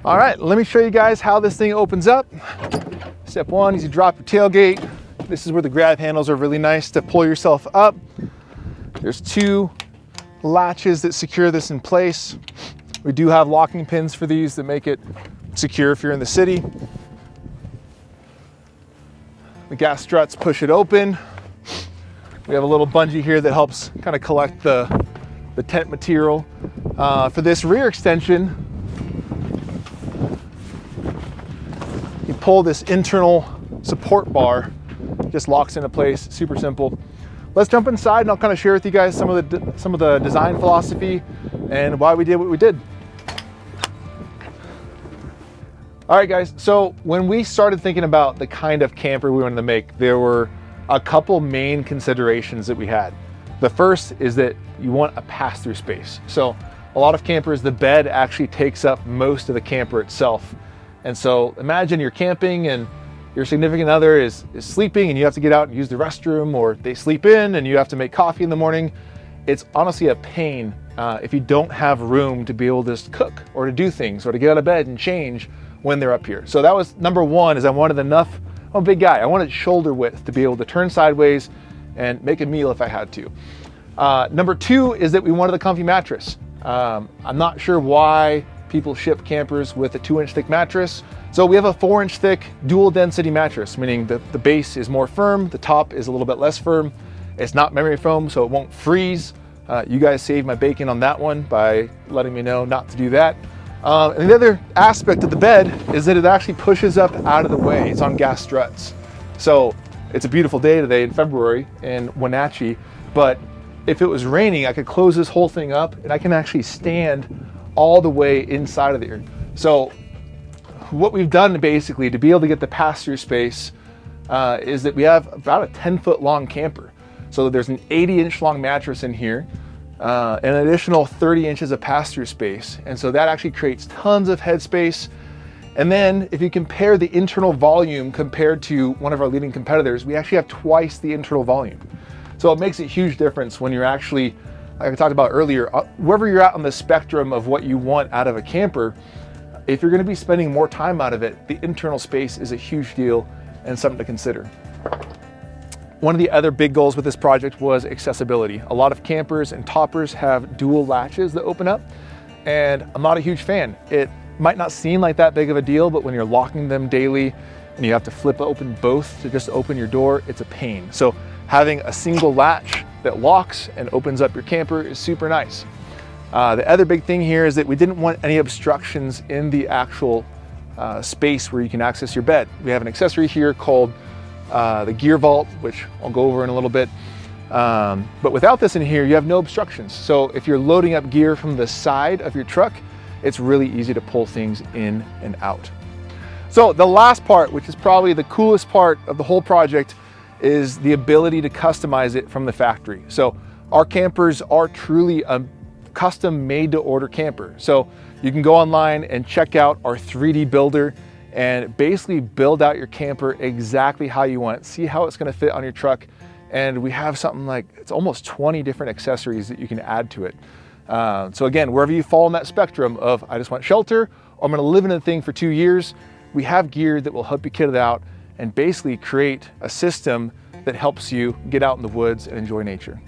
All right, let me show you guys how this thing opens up. Step one is you drop your tailgate. This is where the grab handles are really nice to pull yourself up. There's two latches that secure this in place. We do have locking pins for these that make it secure if you're in the city. The gas struts push it open. We have a little bungee here that helps kind of collect the tent material. For this rear extension, you pull this internal support bar, just locks into place, super simple. Let's jump inside and I'll kind of share with you guys some of the design philosophy and why we did what we did. All right, guys, so when we started thinking about the kind of camper we wanted to make, there were a couple main considerations that we had. The first is that you want a pass-through space. So a lot of campers, the bed actually takes up most of the camper itself. And so imagine you're camping and your significant other is sleeping and you have to get out and use the restroom, or they sleep in and you have to make coffee in the morning. It's honestly a pain if you don't have room to be able to just cook or to do things or to get out of bed and change when they're up here. So that was number one, is I wanted enough, I'm a big guy, I wanted shoulder width to be able to turn sideways and make a meal if I had to. Number two is that we wanted a comfy mattress. I'm not sure why people ship campers with a 2-inch thick mattress. So we have a 4-inch thick dual density mattress, meaning that the base is more firm, the top is a little bit less firm. It's not memory foam, so it won't freeze. You guys saved my bacon on that one by letting me know not to do that. And the other aspect of the bed is that it actually pushes up out of the way. It's on gas struts. So it's a beautiful day today in February in Wenatchee, but if it was raining, I could close this whole thing up and I can actually stand all the way inside of there. So what we've done basically to be able to get the pass-through space is that we have about a 10-foot long camper. So there's an 80-inch long mattress in here, an additional 30 inches of pass-through space. And so that actually creates tons of headspace. And then if you compare the internal volume compared to one of our leading competitors, we actually have twice the internal volume. So it makes a huge difference when you're actually, like I talked about earlier, wherever you're at on the spectrum of what you want out of a camper, if you're going to be spending more time out of it, the internal space is a huge deal and something to consider. One of the other big goals with this project was accessibility. A lot of campers and toppers have dual latches that open up, and I'm not a huge fan. It might not seem like that big of a deal, but when you're locking them daily and you have to flip open both to just open your door, it's a pain. So having a single latch that locks and opens up your camper is super nice. The other big thing here is that we didn't want any obstructions in the actual space where you can access your bed. We have an accessory here called the gear vault, which I'll go over in a little bit. But without this in here, you have no obstructions. So if you're loading up gear from the side of your truck, it's really easy to pull things in and out. So the last part, which is probably the coolest part of the whole project, is the ability to customize it from the factory. So our campers are truly a custom made to order camper. So you can go online and check out our 3D builder and basically build out your camper exactly how you want it. See how it's going to fit on your truck. And we have something like, it's almost 20 different accessories that you can add to it. So again, wherever you fall in that spectrum of, I just want shelter, or I'm going to live in a thing for 2 years, we have gear that will help you kit it out and basically create a system that helps you get out in the woods and enjoy nature.